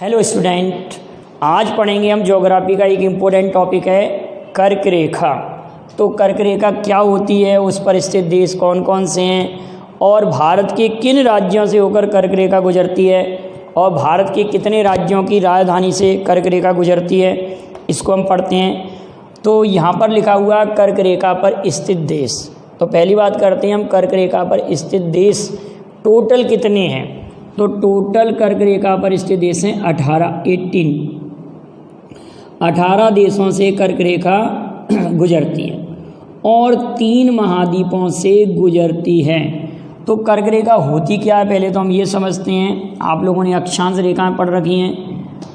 Hello student, आज पढ़ेंगे हम ज्योग्राफी का एक इम्पोर्टेंट टॉपिक है कर्क रेखा। तो कर्क रेखा क्या होती है, उस पर स्थित देश कौन कौन से हैं और भारत के किन राज्यों से होकर कर्क रेखा गुजरती है और भारत के कितने राज्यों की राजधानी से कर्क रेखा गुजरती है, इसको हम पढ़ते हैं। तो यहाँ पर लिखा हुआ कर्क रेखा पर स्थित देश। तो पहली बात करते हैं हम, कर्क रेखा पर स्थित देश टोटल कितने हैं। तो टोटल कर्क रेखा पर स्थित देश हैं 18 देशों से कर्क रेखा गुजरती है और 3 महाद्वीपों से गुजरती है। तो कर्क रेखा होती क्या है, पहले तो हम ये समझते हैं। आप लोगों ने अक्षांश रेखाएं पढ़ रखी हैं।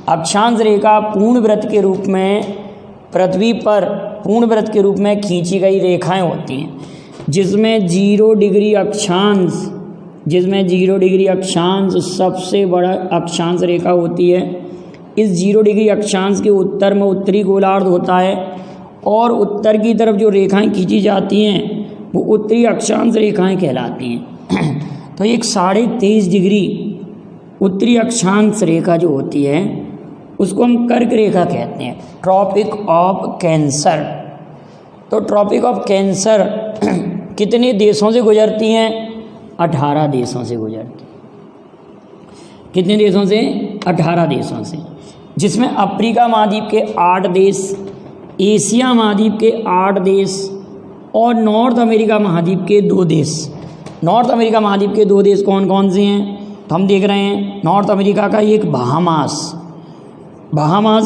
अक्षांश रेखा पूर्ण वृत्त के रूप में पृथ्वी पर पूर्ण वृत्त के रूप में खींची गई रेखाएं होती हैं, जिसमें 0 डिग्री अक्षांश सबसे बड़ा अक्षांश रेखा होती है। इस 0 डिग्री अक्षांश के उत्तर में उत्तरी गोलार्ध होता है और उत्तर की तरफ जो रेखाएं खींची जाती हैं वो उत्तरी अक्षांश रेखाएं कहलाती हैं। तो एक 23.5 डिग्री उत्तरी अक्षांश रेखा जो होती है उसको हम कर्क रेखा कहते हैं, ट्रॉपिक ऑफ कैंसर। तो ट्रॉपिक ऑफ कैंसर कितने देशों से गुजरती हैं? 18 देशों से गुजरती। कितने देशों से? 18 देशों से, जिसमें अफ्रीका महाद्वीप के 8 देश, एशिया महाद्वीप के 8 देश और नॉर्थ अमेरिका महाद्वीप के 2 देश। नॉर्थ अमेरिका महाद्वीप के 2 देश कौन कौन से हैं? तो हम देख रहे हैं नॉर्थ अमेरिका का एक बहामास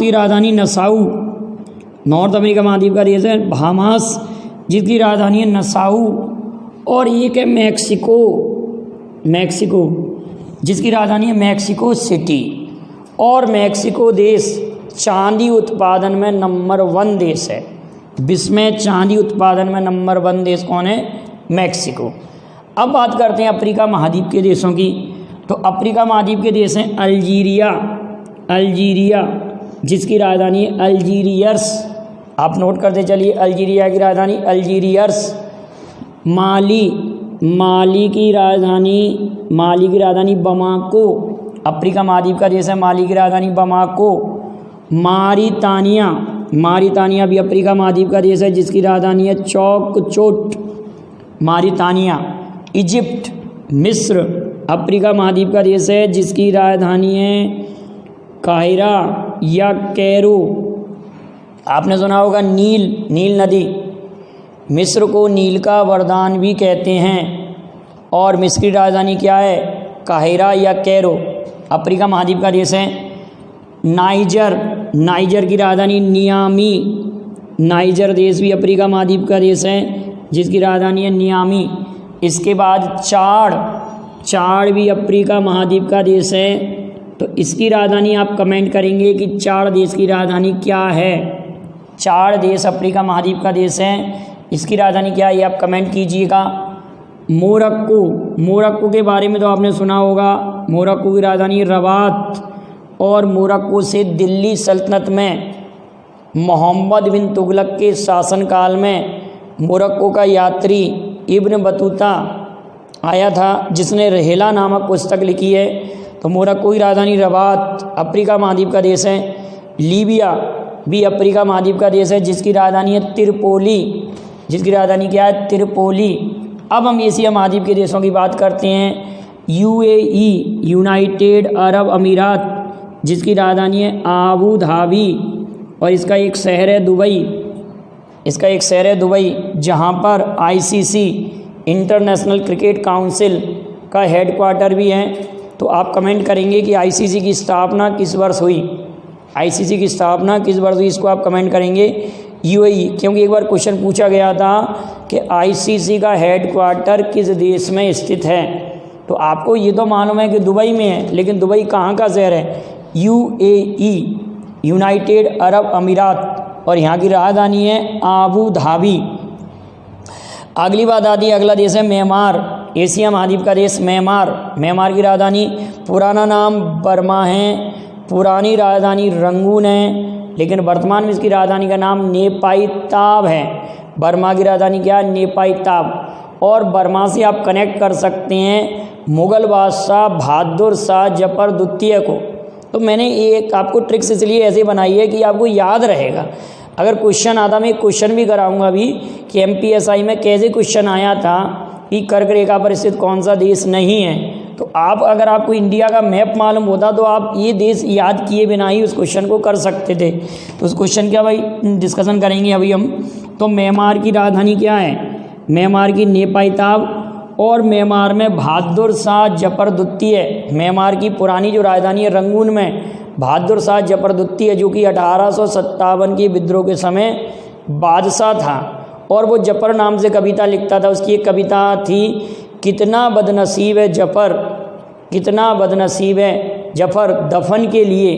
की राजधानी नसाउ। नॉर्थ अमेरिका महाद्वीप का देश है बहामास, जिसकी राजधानी है नसाउ। और एक है मैक्सिको, जिसकी राजधानी है मैक्सिको सिटी। और मैक्सिको देश चांदी उत्पादन में नंबर 1 देश है। विश्व में चांदी उत्पादन में नंबर 1 देश कौन है? मैक्सिको। अब बात करते हैं अफ्रीका महाद्वीप के देशों की। तो अफ्रीका महाद्वीप के देश हैं अल्जीरिया, जिसकी राजधानी है अल्जीरियर्स। आप नोट करते चलिए, अल्जीरिया की राजधानी अल्जीरियर्स। माली की राजधानी बमाको। अफ्रीका महाद्वीप का देश है माली की राजधानी बमाको। मारितानिया भी अफ्रीका महाद्वीप का देश है, जिसकी राजधानी है चौकचोट। मारितानिया। इजिप्ट, मिस्र अफ्रीका महाद्वीप का देश है, जिसकी राजधानी है काहिरा या कैरो। आपने सुना होगा नील नदी। मिस्र को नील का वरदान भी कहते हैं और मिस्र की राजधानी क्या है? काहिरा या कैरो। अफ्रीका महाद्वीप का देश है नाइजर की राजधानी नियामी। नाइजर देश भी अफ्रीका महाद्वीप का देश है, जिसकी राजधानी है नियामी। इसके बाद चाड भी अफ्रीका महाद्वीप का देश है। तो इसकी राजधानी आप कमेंट करेंगे कि चाड देश की राजधानी क्या है। चाड देश अफ्रीका महाद्वीप का देश है, इसकी राजधानी क्या है ये आप कमेंट कीजिएगा। मोरक्को के बारे में तो आपने सुना होगा। मोरक्को की राजधानी रबात। और मोरक्को से दिल्ली सल्तनत में मोहम्मद बिन तुगलक के शासनकाल में मोरक्को का यात्री इब्न बतूता आया था, जिसने रहेला नामक पुस्तक लिखी है। तो मोरक्को की राजधानी रबात अफ्रीका महाद्वीप का देश है। लीबिया भी अफ्रीका महाद्वीप का देश है, जिसकी राजधानी है त्रिपोली। जिसकी राजधानी क्या है? त्रिपोली। अब हम एशिया महाद्वीप के देशों की बात करते हैं। यूएई, यूनाइटेड अरब अमीरात, जिसकी राजधानी है आबू धाबी और इसका एक शहर है दुबई, जहां पर आईसीसी इंटरनेशनल क्रिकेट काउंसिल का हेडक्वार्टर भी है। तो आप कमेंट करेंगे कि आईसीसी की स्थापना किस वर्ष हुई। इसको आप कमेंट करेंगे यूएई, क्योंकि एक बार क्वेश्चन पूछा गया था कि आईसीसी का हेडक्वार्टर किस देश में स्थित है। तो आपको ये तो मालूम है कि दुबई में है, लेकिन दुबई कहाँ का शहर है? यूएई, यूनाइटेड अरब अमीरात, और यहाँ की राजधानी है आबू धाबी। अगली बात आती है, अगला देश है म्यांमार। एशिया महाद्वीप का देश म्यांमार की राजधानी, पुराना नाम बर्मा है, पुरानी राजधानी रंगून है, लेकिन वर्तमान में इसकी राजधानी का नाम नेपाई-ताब है। बर्मा की राजधानी क्या है? नेपाई-ताब। और बर्मा से आप कनेक्ट कर सकते हैं मुग़ल बादशाह बहादुर शाह जफ़र द्वितीय को। तो मैंने एक आपको ट्रिक्स इसलिए ऐसे बनाई है कि आपको याद रहेगा। अगर क्वेश्चन आता, मैं क्वेश्चन भी कराऊंगा अभी कि MPSI में कैसे क्वेश्चन आया था कि कर्क रेखा पर स्थित कौन सा देश नहीं है, तो आप अगर आपको इंडिया का मैप मालूम होता तो आप ये देश याद किए बिना ही उस क्वेश्चन को कर सकते थे। तो उस क्वेश्चन का भाई डिस्कशन करेंगे अभी हम। तो म्यांमार की राजधानी क्या है? म्यांमार की नेपाइताव, और म्यांमार में बहादुर शाह जफर द्वितीय, म्यांमार की पुरानी जो राजधानी है रंगून में बहादुर शाह जफर द्वितीय, जो कि 1857 के विद्रोह के समय बादशाह था, और वो जफर नाम से कविता लिखता था। उसकी एक कविता थी, कितना बदनसीब है जफर, कितना बदनसीब है जफर दफन के लिए,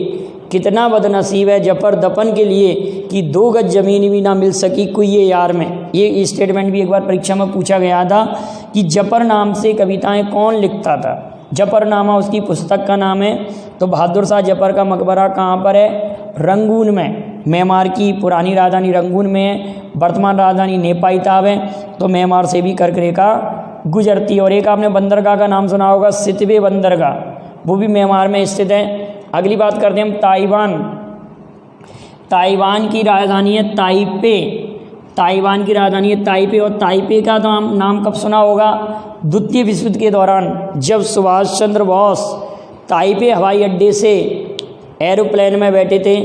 कितना बदनसीब है जफर दफन के लिए, कि 2 गज ज़मीन भी ना मिल सकी कोई ये यार में। ये स्टेटमेंट भी एक बार परीक्षा में पूछा गया था कि जफर नाम से कविताएं कौन लिखता था। जफरनामा उसकी पुस्तक का नाम है। तो बहादुर शाह जफर का मकबरा कहाँ पर है? रंगून में। म्यांमार की पुरानी राजधानी रंगून में है, वर्तमान राजधानी नेपाइताव है। तो म्यांमार से भी कर्क रेखा गुजरती है। और एक आपने बंदरगाह का नाम सुना होगा, सितवे बंदरगाह, वो भी म्यांमार में स्थित है। अगली बात करते हैं हम ताइवान। ताइवान की राजधानी है ताइपे, ताइवान की राजधानी है ताइपे। और ताइपे का नाम कब सुना होगा? द्वितीय विश्व युद्ध के दौरान, जब सुभाष चंद्र बोस ताइपे हवाई अड्डे से एरोप्लेन में बैठे थे,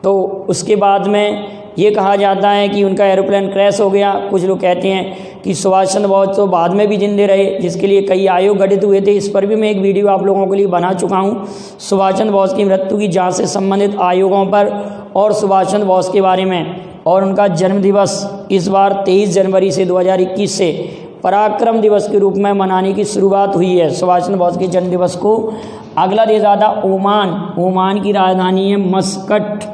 तो उसके बाद में ये कहा जाता है कि उनका एरोप्लेन क्रैश हो गया। कुछ लोग कहते हैं कि सुभाष चंद्र बोस तो बाद में भी जिंदे रहे, जिसके लिए कई आयोग गठित हुए थे। इस पर भी मैं एक वीडियो आप लोगों के लिए बना चुका हूँ, सुभाष चंद्र बोस की मृत्यु की जांच से संबंधित आयोगों पर और सुभाष चंद्र बोस के बारे में। और उनका जन्म दिवस इस बार 23 जनवरी से 2021 से पराक्रम दिवस के रूप में मनाने की शुरुआत हुई है, सुभाष चंद्र बोस के जन्म दिवस को। अगला देश आता ओमान। ओमान की राजधानी है मस्कट।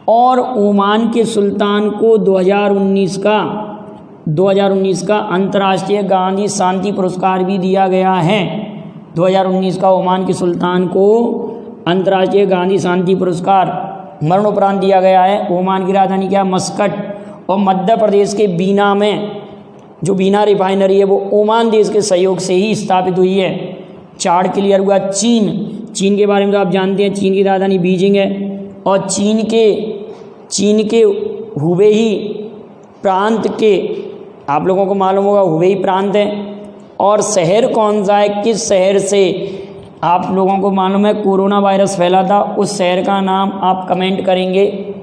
और ओमान के सुल्तान को 2019 का अंतर्राष्ट्रीय गांधी शांति पुरस्कार भी दिया गया है। 2019 का ओमान के सुल्तान को अंतर्राष्ट्रीय गांधी शांति पुरस्कार मरणोपरांत दिया गया है। ओमान की राजधानी क्या? मस्कट। और मध्य प्रदेश के बीना में जो बीना रिफाइनरी है वो ओमान देश के सहयोग से ही स्थापित हुई है। चार्ट क्लियर हुआ। चीन। चीन के बारे में तो आप जानते हैं, चीन की राजधानी बीजिंग है। और चीन के हुबेई प्रांत के, आप लोगों को मालूम होगा हुबेई प्रांत है। और शहर कौन सा है? किस शहर से आप लोगों को मालूम है कोरोना वायरस फैला था? उस शहर का नाम आप कमेंट करेंगे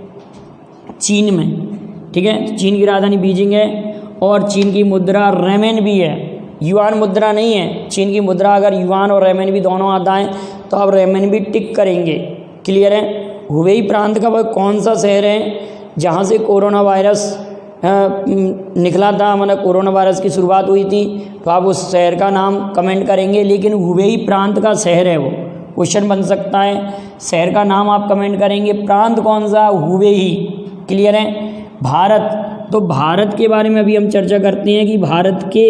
चीन में, ठीक है। चीन की राजधानी बीजिंग है। और चीन की मुद्रा रेमेन भी है, युआन मुद्रा नहीं है। चीन की मुद्रा अगर युआन और रेमेन भी दोनों आता है तो आप रेमेन भी टिक करेंगे। क्लियर है। हुबेई प्रांत का वह कौन सा शहर है जहाँ से कोरोना वायरस निकला था, मतलब कोरोना वायरस की शुरुआत हुई थी? तो आप उस शहर का नाम कमेंट करेंगे। लेकिन हुबेई प्रांत का शहर है, वो क्वेश्चन बन सकता है। शहर का नाम आप कमेंट करेंगे। प्रांत कौन सा? हुबेई। क्लियर है। भारत। तो भारत के बारे में अभी हम चर्चा करते हैं कि भारत के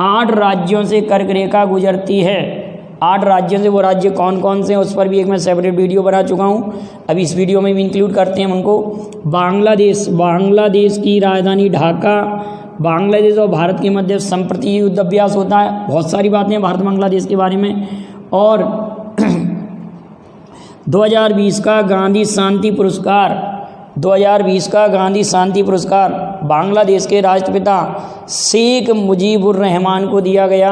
8 राज्यों से कर्क रेखा गुजरती है। 8 राज्यों से, वो राज्य कौन कौन से हैं उस पर भी एक मैं सेपरेट वीडियो बना चुका हूँ। अभी इस वीडियो में भी इंक्लूड करते हैं उनको। बांग्लादेश। बांग्लादेश की राजधानी ढाका। बांग्लादेश और भारत के मध्य संप्रति युद्ध अभ्यास होता है। बहुत सारी बातें हैं भारत बांग्लादेश के बारे में। और 2020 का गांधी शांति पुरस्कार, 2020 का गांधी शांति पुरस्कार बांग्लादेश के राष्ट्रपिता शेख मुजीबुर रहमान को दिया गया।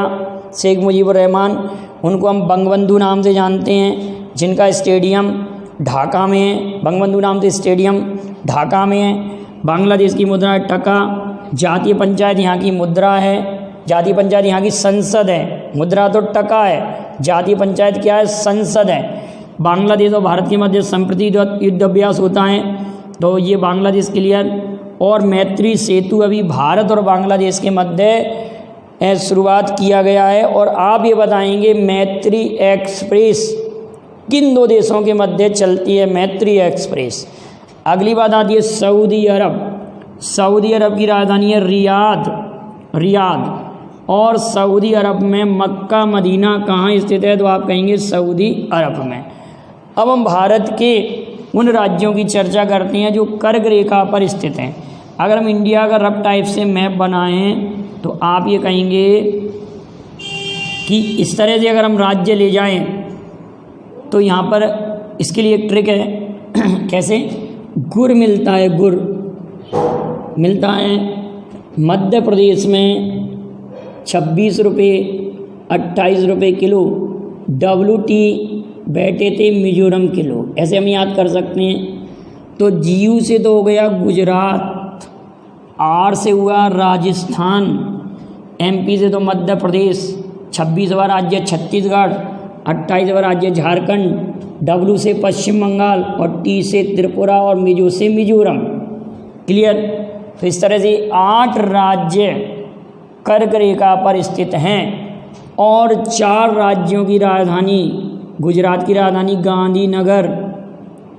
शेख मुजीबुर रहमान, उनको हम बंगबंधु नाम से जानते हैं, जिनका स्टेडियम ढाका में है। बंगबंधु नाम से स्टेडियम ढाका में है। बांग्लादेश की मुद्रा है टका। जातीय पंचायत यहाँ की मुद्रा है। जातीय पंचायत यहाँ की संसद है। मुद्रा तो टका है, जातीय पंचायत क्या है? संसद है। बांग्लादेश और भारत के मध्य संप्रति युद्ध अभ्यास होता है। तो ये बांग्लादेश क्लियर। और मैत्री सेतु अभी भारत और बांग्लादेश के मध्य शुरुआत किया गया है। और आप ये बताएंगे मैत्री एक्सप्रेस किन 2 देशों के मध्य चलती है? मैत्री एक्सप्रेस। अगली बात आती है सऊदी अरब। सऊदी अरब की राजधानी है रियाद। और सऊदी अरब में मक्का मदीना कहाँ स्थित है? तो आप कहेंगे सऊदी अरब में। अब हम भारत के उन राज्यों की चर्चा करते हैं जो कर्क रेखा पर स्थित हैं। अगर हम इंडिया का रफ टाइप से मैप बनाएं तो आप ये कहेंगे कि इस तरह से अगर हम राज्य ले जाएं तो यहाँ पर इसके लिए एक ट्रिक है कैसे गुड़ मिलता है, गुड़ मिलता है मध्य प्रदेश में 26 रुपये 28 रुपये किलो, WT बैठे थे मिजोरम किलो। ऐसे हम याद कर सकते हैं। तो GU से तो हो गया गुजरात, R से हुआ राजस्थान, MP से तो मध्य प्रदेश, 26वां राज्य छत्तीसगढ़, 28वां राज्य झारखंड, W से पश्चिम बंगाल और T से त्रिपुरा और मिजो से मिजोरम। क्लियर। तो इस तरह से 8 राज्य कर्क रेखा पर स्थित हैं और 4 राज्यों की राजधानी, गुजरात की राजधानी गांधीनगर,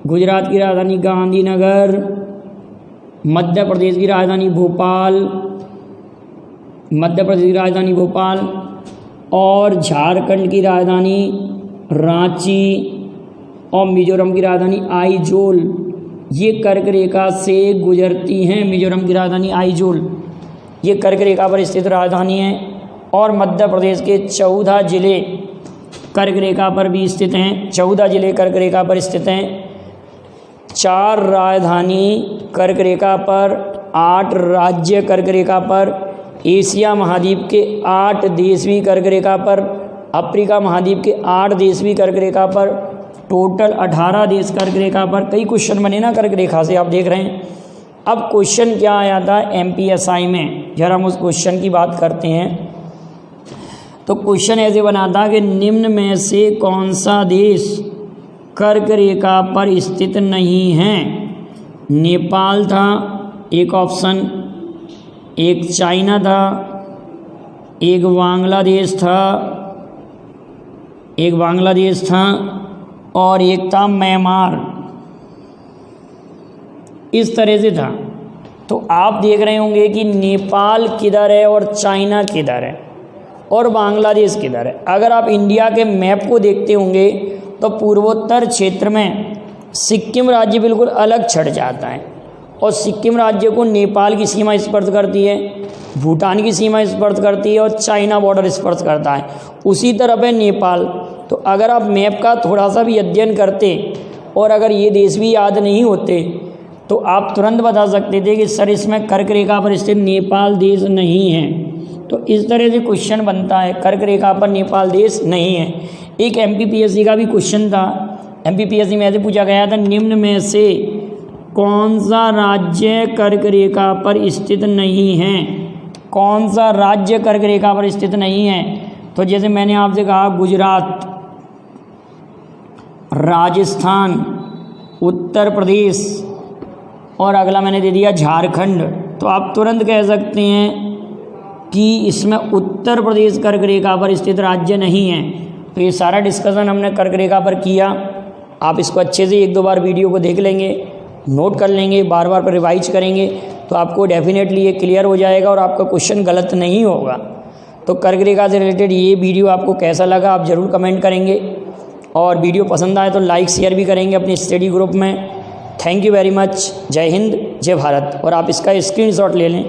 गुजरात की राजधानी गांधीनगर, मध्य प्रदेश की राजधानी भोपाल, मध्य प्रदेश की राजधानी भोपाल और झारखंड की राजधानी रांची और मिजोरम की राजधानी आइजोल, ये कर्क रेखा से गुजरती हैं। मिजोरम की राजधानी आइजोल ये कर्क रेखा पर स्थित राजधानी है और मध्य प्रदेश के 14 जिले कर्क रेखा पर भी स्थित हैं। 14 जिले कर्क रेखा पर स्थित हैं। 4 राजधानी कर्क रेखा पर, 8 राज्य कर्क रेखा पर, एशिया महाद्वीप के 8 देश भी कर्क रेखा पर, अफ्रीका महाद्वीप के 8 देश भी कर्क रेखा पर, टोटल 18 देश कर्क रेखा पर। कई क्वेश्चन बने ना कर्क रेखा से, आप देख रहे हैं। अब क्वेश्चन क्या आया था MPSI में, जरा हम उस क्वेश्चन की बात करते हैं। तो क्वेश्चन ऐसे बना था कि निम्न में से कौन सा देश कर्क रेखा पर स्थित नहीं है। नेपाल था एक ऑप्शन, एक चाइना था, एक बांग्लादेश था और एक था म्यांमार। इस तरह से था। तो आप देख रहे होंगे कि नेपाल किधर है और चाइना किधर है और बांग्लादेश किधर है। अगर आप इंडिया के मैप को देखते होंगे तो पूर्वोत्तर क्षेत्र में सिक्किम राज्य बिल्कुल अलग छट जाता है और सिक्किम राज्य को नेपाल की सीमा स्पर्श करती है, भूटान की सीमा स्पर्श करती है और चाइना बॉर्डर स्पर्श करता है। उसी तरफ है नेपाल। तो अगर आप मैप का थोड़ा सा भी अध्ययन करते और अगर ये देश भी याद नहीं होते तो आप तुरंत बता सकते थे कि सर इसमें कर्क रेखा पर स्थित नेपाल देश नहीं है। तो इस तरह से क्वेश्चन बनता है, कर्क रेखा पर नेपाल देश नहीं है। एक MPPSC का भी क्वेश्चन था, MPPSC में ऐसे पूछा गया था, निम्न में से कौन सा राज्य कर्क रेखा पर स्थित नहीं है, कौन सा राज्य कर्क रेखा पर स्थित नहीं है। तो जैसे मैंने आपसे कहा गुजरात, राजस्थान, उत्तर प्रदेश और अगला मैंने दे दिया झारखंड। तो आप तुरंत कह सकते हैं कि इसमें उत्तर प्रदेश कर्क रेखा पर स्थित राज्य नहीं है। तो ये सारा डिस्कशन हमने कर्क रेखा पर किया। आप इसको अच्छे से 1-2 बार वीडियो को देख लेंगे, नोट कर लेंगे, बार बार पर रिवाइज करेंगे तो आपको डेफिनेटली ये क्लियर हो जाएगा और आपका क्वेश्चन गलत नहीं होगा। तो कर्क रेखा से रिलेटेड ये वीडियो आपको कैसा लगा आप ज़रूर कमेंट करेंगे और वीडियो पसंद आए तो लाइक शेयर भी करेंगे अपने स्टडी ग्रुप में। Thank you very much. जय हिंद, जय भारत। और आप इसका स्क्रीनशॉट ले लें।